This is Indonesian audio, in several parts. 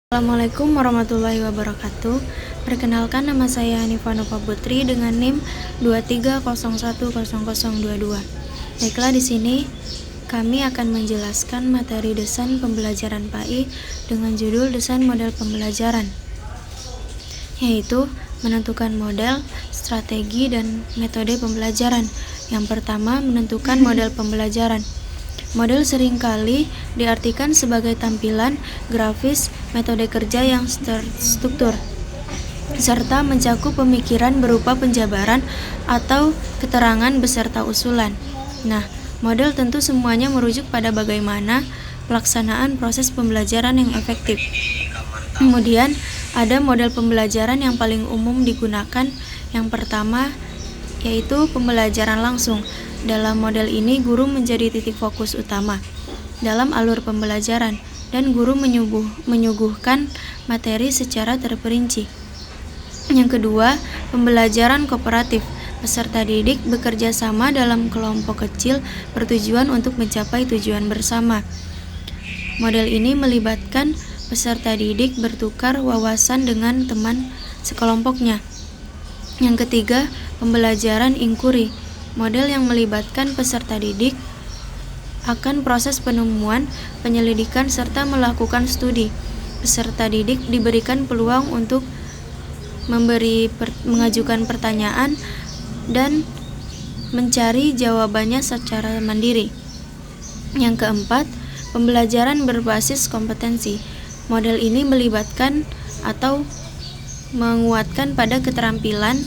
Assalamualaikum warahmatullahi wabarakatuh. Perkenalkan, nama saya Hanifah Nova Putri dengan NIM 23010022. Baiklah, di sini kami akan menjelaskan materi desain pembelajaran PAI dengan judul desain model pembelajaran, yaitu menentukan model, strategi, dan metode pembelajaran. Yang pertama, menentukan model pembelajaran. Model seringkali diartikan sebagai tampilan grafis metode kerja yang terstruktur, serta mencakup pemikiran berupa penjabaran atau keterangan beserta usulan. Nah, model tentu semuanya merujuk pada bagaimana pelaksanaan proses pembelajaran yang efektif. Kemudian, ada model pembelajaran yang paling umum digunakan. Yang pertama, yaitu pembelajaran langsung. Dalam model ini, guru menjadi titik fokus utama dalam alur pembelajaran, dan guru menyuguhkan materi secara terperinci. Yang kedua, pembelajaran kooperatif. Peserta didik bekerja sama dalam kelompok kecil bertujuan untuk mencapai tujuan bersama. Model ini melibatkan peserta didik bertukar wawasan dengan teman sekelompoknya. Yang ketiga, pembelajaran inquiry. Model yang melibatkan peserta didik akan proses penemuan, penyelidikan, serta melakukan studi. Peserta didik diberikan peluang untuk mengajukan pertanyaan dan mencari jawabannya secara mandiri. Yang keempat, pembelajaran berbasis kompetensi. Model ini melibatkan atau menguatkan pada keterampilan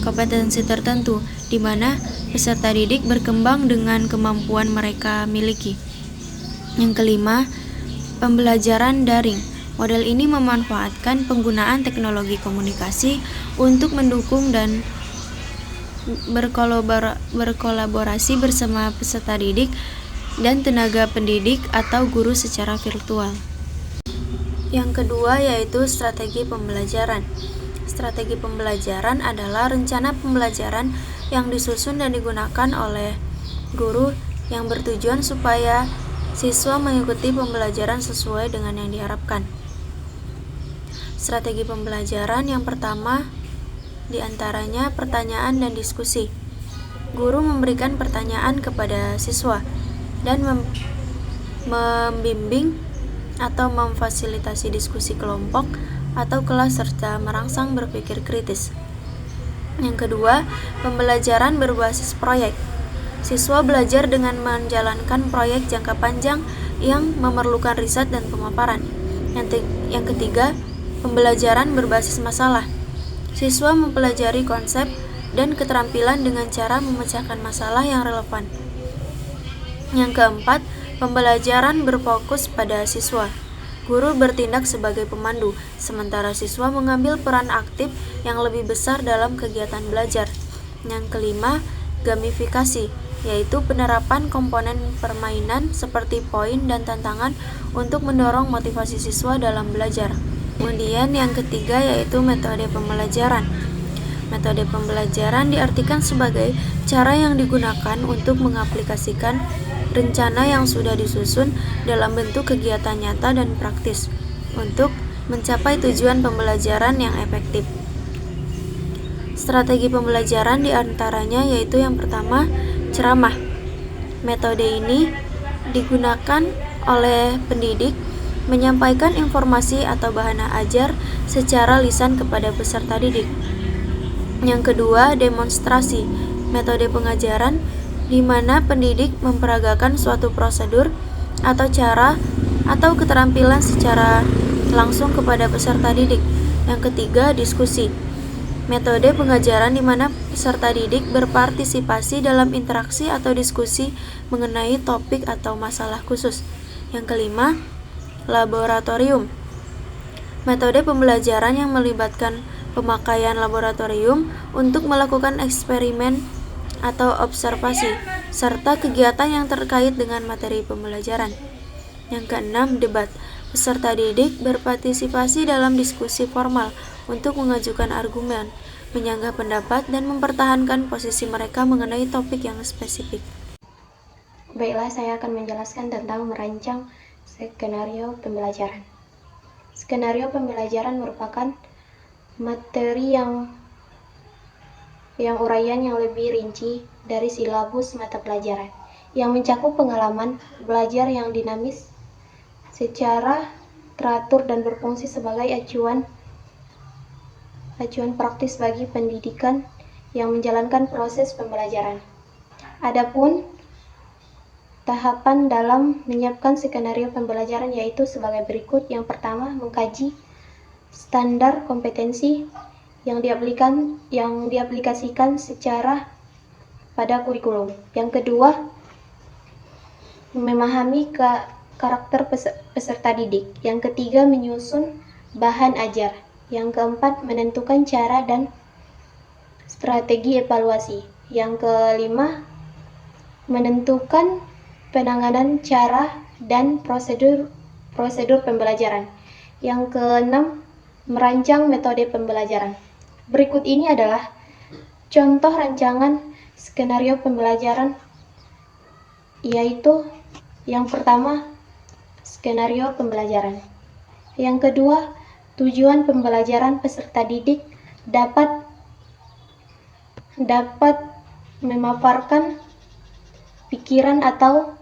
kompetensi tertentu, di mana peserta didik berkembang dengan kemampuan mereka miliki. Yang kelima, pembelajaran daring. Model ini memanfaatkan penggunaan teknologi komunikasi untuk mendukung dan berkolaborasi bersama peserta didik dan tenaga pendidik atau guru secara virtual. Yang kedua, yaitu strategi pembelajaran. Strategi pembelajaran adalah rencana pembelajaran yang disusun dan digunakan oleh guru yang bertujuan supaya siswa mengikuti pembelajaran sesuai dengan yang diharapkan. Strategi pembelajaran yang pertama diantaranya pertanyaan dan diskusi. Guru memberikan pertanyaan kepada siswa dan membimbing atau memfasilitasi diskusi kelompok atau kelas serta merangsang berpikir kritis. Yang kedua, pembelajaran berbasis proyek. Siswa belajar dengan menjalankan proyek jangka panjang yang memerlukan riset dan pemaparan. Yang ketiga, pembelajaran berbasis masalah. Siswa mempelajari konsep dan keterampilan dengan cara memecahkan masalah yang relevan. Yang keempat, pembelajaran berfokus pada siswa. Guru bertindak sebagai pemandu, sementara siswa mengambil peran aktif yang lebih besar dalam kegiatan belajar. Yang kelima, gamifikasi, yaitu penerapan komponen permainan seperti poin dan tantangan untuk mendorong motivasi siswa dalam belajar. Kemudian yang ketiga, yaitu metode pembelajaran. Metode pembelajaran diartikan sebagai cara yang digunakan untuk mengaplikasikan rencana yang sudah disusun dalam bentuk kegiatan nyata dan praktis untuk mencapai tujuan pembelajaran yang efektif. Strategi pembelajaran diantaranya yaitu yang pertama, ceramah. Metode ini digunakan oleh pendidik menyampaikan informasi atau bahan ajar secara lisan kepada peserta didik. Yang kedua, demonstrasi. Metode pengajaran di mana pendidik memperagakan suatu prosedur atau cara atau keterampilan secara langsung kepada peserta didik. Yang ketiga, diskusi. Metode pengajaran di mana peserta didik berpartisipasi dalam interaksi atau diskusi mengenai topik atau masalah khusus. Yang kelima, laboratorium. Metode pembelajaran yang melibatkan pemakaian laboratorium untuk melakukan eksperimen atau observasi, serta kegiatan yang terkait dengan materi pembelajaran. Yang keenam, debat. Peserta didik berpartisipasi dalam diskusi formal untuk mengajukan argumen, menyanggah pendapat, dan mempertahankan posisi mereka mengenai topik yang spesifik. Baiklah, saya akan menjelaskan tentang merancang skenario pembelajaran. Skenario pembelajaran merupakan materi yang uraian yang lebih rinci dari silabus mata pelajaran, yang mencakup pengalaman belajar yang dinamis secara teratur dan berfungsi sebagai acuan praktis bagi pendidikan yang menjalankan proses pembelajaran. Adapun tahapan dalam menyiapkan skenario pembelajaran yaitu sebagai berikut. Yang pertama, mengkaji standar kompetensi yang diaplikasikan secara pada kurikulum. Yang kedua, memahami karakter peserta didik. Yang ketiga, menyusun bahan ajar. Yang keempat, menentukan cara dan strategi evaluasi. Yang kelima, menentukan penanganan cara dan prosedur pembelajaran. Yang keenam, merancang metode pembelajaran. Berikut ini adalah contoh rancangan skenario pembelajaran, yaitu yang pertama, skenario pembelajaran. Yang kedua, tujuan pembelajaran peserta didik dapat memaparkan pikiran atau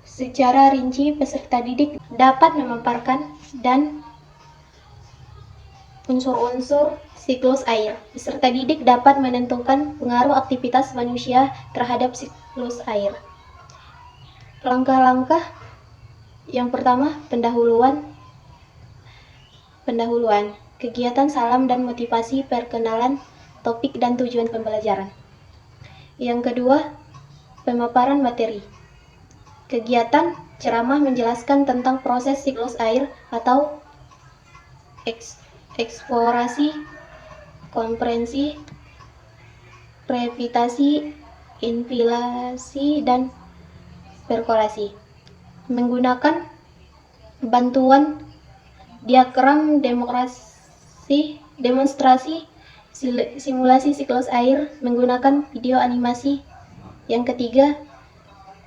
secara rinci peserta didik dapat memaparkan dan unsur-unsur siklus air. Peserta didik dapat menentukan pengaruh aktivitas manusia terhadap siklus air. Langkah-langkah yang pertama, pendahuluan. Kegiatan salam dan motivasi, perkenalan topik dan tujuan pembelajaran. Yang kedua, pemaparan materi. Kegiatan ceramah menjelaskan tentang proses siklus air atau eksplorasi, kompresi, previtasi, infilasi, dan perkolasi. Menggunakan bantuan diagram demonstrasi simulasi siklus air menggunakan video animasi. Yang ketiga,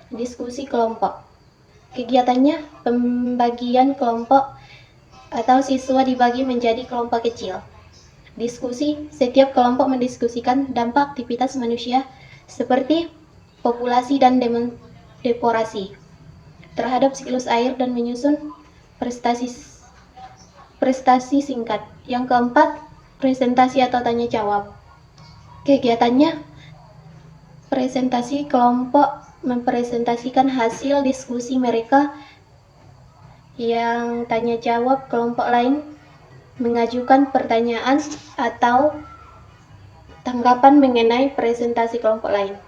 diskusi kelompok. Kegiatannya pembagian kelompok atau siswa dibagi menjadi kelompok kecil. Diskusi, setiap kelompok mendiskusikan dampak aktivitas manusia seperti populasi dan deforestasi terhadap siklus air dan menyusun prestasi singkat. Yang keempat, presentasi atau tanya jawab. Kegiatannya presentasi kelompok mempresentasikan hasil diskusi mereka. Yang tanya jawab kelompok lain mengajukan pertanyaan atau tanggapan mengenai presentasi kelompok lain.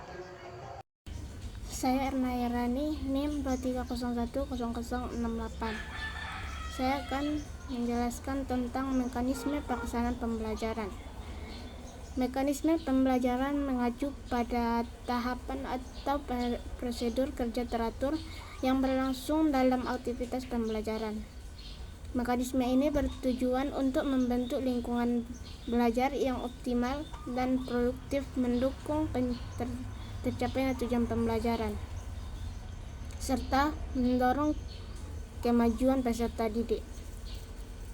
Saya Erna Yarani, NIM 23010068. Saya akan menjelaskan tentang mekanisme pelaksanaan pembelajaran. Mekanisme pembelajaran mengacu pada tahapan atau prosedur kerja teratur yang berlangsung dalam aktivitas pembelajaran. Mekanisme ini bertujuan untuk membentuk lingkungan belajar yang optimal dan produktif, mendukung tercapainya tujuan pembelajaran, serta mendorong kemajuan peserta didik.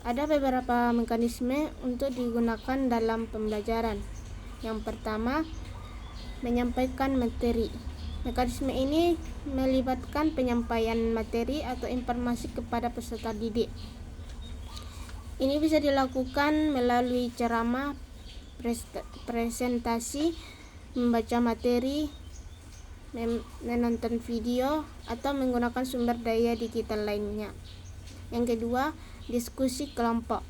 Ada beberapa mekanisme untuk digunakan dalam pembelajaran. Yang pertama, menyampaikan materi. Mekanisme ini melibatkan penyampaian materi atau informasi kepada peserta didik. Ini bisa dilakukan melalui ceramah, presentasi, membaca materi, menonton video, atau menggunakan sumber daya digital lainnya. Yang kedua, diskusi kelompok.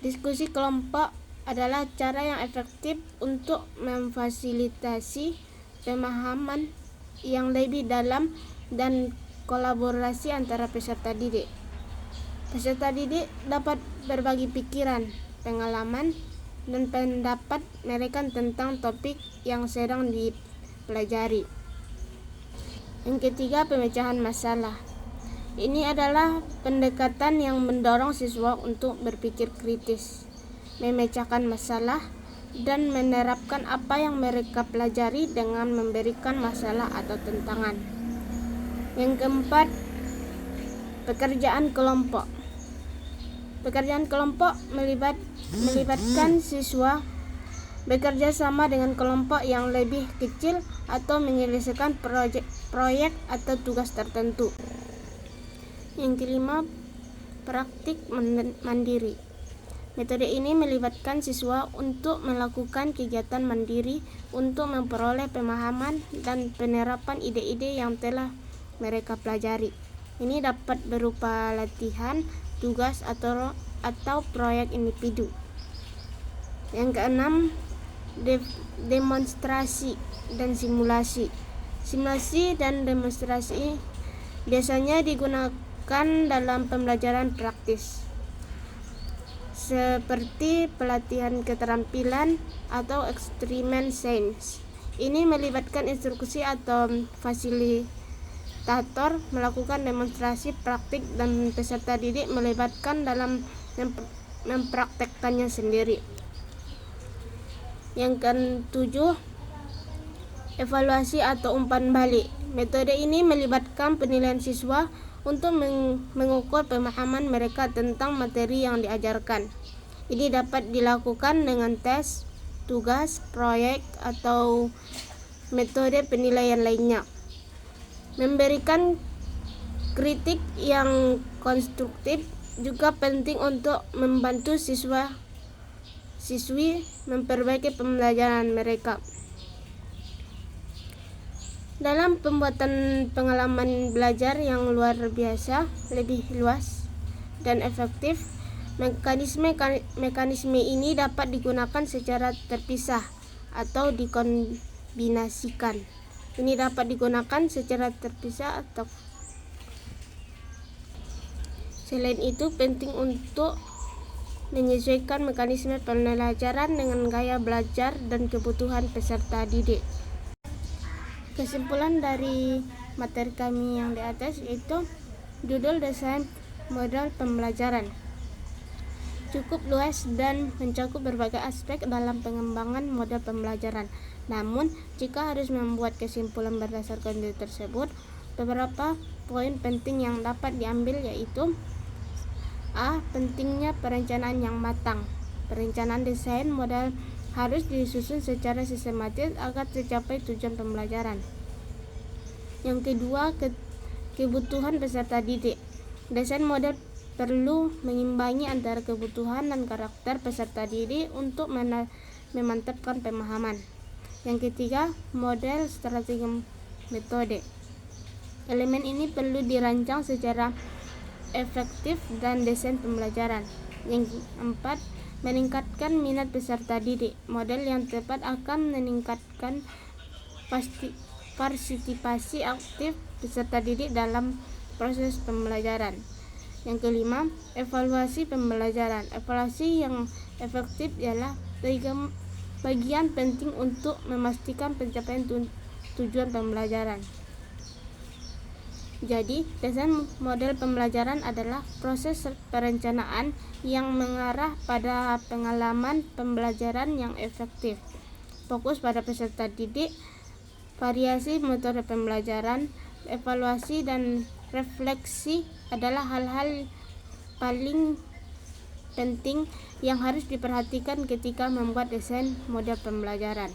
Diskusi kelompok adalah cara yang efektif untuk memfasilitasi pemahaman yang lebih dalam dan kolaborasi antara peserta didik. Peserta didik dapat berbagi pikiran, pengalaman, dan pendapat mereka tentang topik yang sedang dipelajari. Yang ketiga, pemecahan masalah. Ini adalah pendekatan yang mendorong siswa untuk berpikir kritis, memecahkan masalah, dan menerapkan apa yang mereka pelajari dengan memberikan masalah atau tantangan. Yang keempat, pekerjaan kelompok. Pekerjaan kelompok melibatkan siswa bekerja sama dengan kelompok yang lebih kecil atau menyelesaikan proyek atau tugas tertentu. Yang kelima, praktik mandiri. Metode ini melibatkan siswa untuk melakukan kegiatan mandiri untuk memperoleh pemahaman dan penerapan ide-ide yang telah mereka pelajari. Ini dapat berupa latihan, tugas atau proyek individu. Yang keenam, demonstrasi dan simulasi. Simulasi dan demonstrasi biasanya digunakan dalam pembelajaran praktis, seperti pelatihan keterampilan atau eksperimen sains. Ini melibatkan instruksi atau fasilitator melakukan demonstrasi praktik dan peserta didik melibatkan dalam mempraktekkannya sendiri. Yang ketujuh, evaluasi atau umpan balik. Metode ini melibatkan penilaian siswa untuk mengukur pemahaman mereka tentang materi yang diajarkan. Ini dapat dilakukan dengan tes, tugas, proyek, atau metode penilaian lainnya. Memberikan kritik yang konstruktif juga penting untuk membantu siswi memperbaiki pembelajaran mereka. Dalam pembuatan pengalaman belajar yang luar biasa, lebih luas dan efektif, mekanisme ini dapat digunakan secara terpisah atau dikombinasikan. Ini dapat digunakan secara terpisah atau selain itu penting untuk menyesuaikan mekanisme pembelajaran dengan gaya belajar dan kebutuhan peserta didik. Kesimpulan dari materi kami yang di atas yaitu judul desain model pembelajaran cukup luas dan mencakup berbagai aspek dalam pengembangan model pembelajaran. Namun, jika harus membuat kesimpulan berdasarkan judul tersebut, beberapa poin penting yang dapat diambil yaitu: A. Pentingnya perencanaan yang matang. Perencanaan desain model harus disusun secara sistematis agar tercapai tujuan pembelajaran. Yang kedua, kebutuhan peserta didik. Desain model perlu mengimbangi antara kebutuhan dan karakter peserta didik untuk memantapkan pemahaman. Yang ketiga, model, strategi, metode. Elemen ini perlu dirancang secara efektif dan desain pembelajaran. Yang keempat, meningkatkan minat peserta didik. Model yang tepat akan meningkatkan partisipasi aktif peserta didik dalam proses pembelajaran. Yang kelima, evaluasi pembelajaran. Evaluasi yang efektif ialah bagian penting untuk memastikan pencapaian tujuan pembelajaran. Jadi, desain model pembelajaran adalah proses perencanaan yang mengarah pada pengalaman pembelajaran yang efektif. Fokus pada peserta didik, variasi metode pembelajaran, evaluasi dan refleksi adalah hal-hal paling penting yang harus diperhatikan ketika membuat desain model pembelajaran.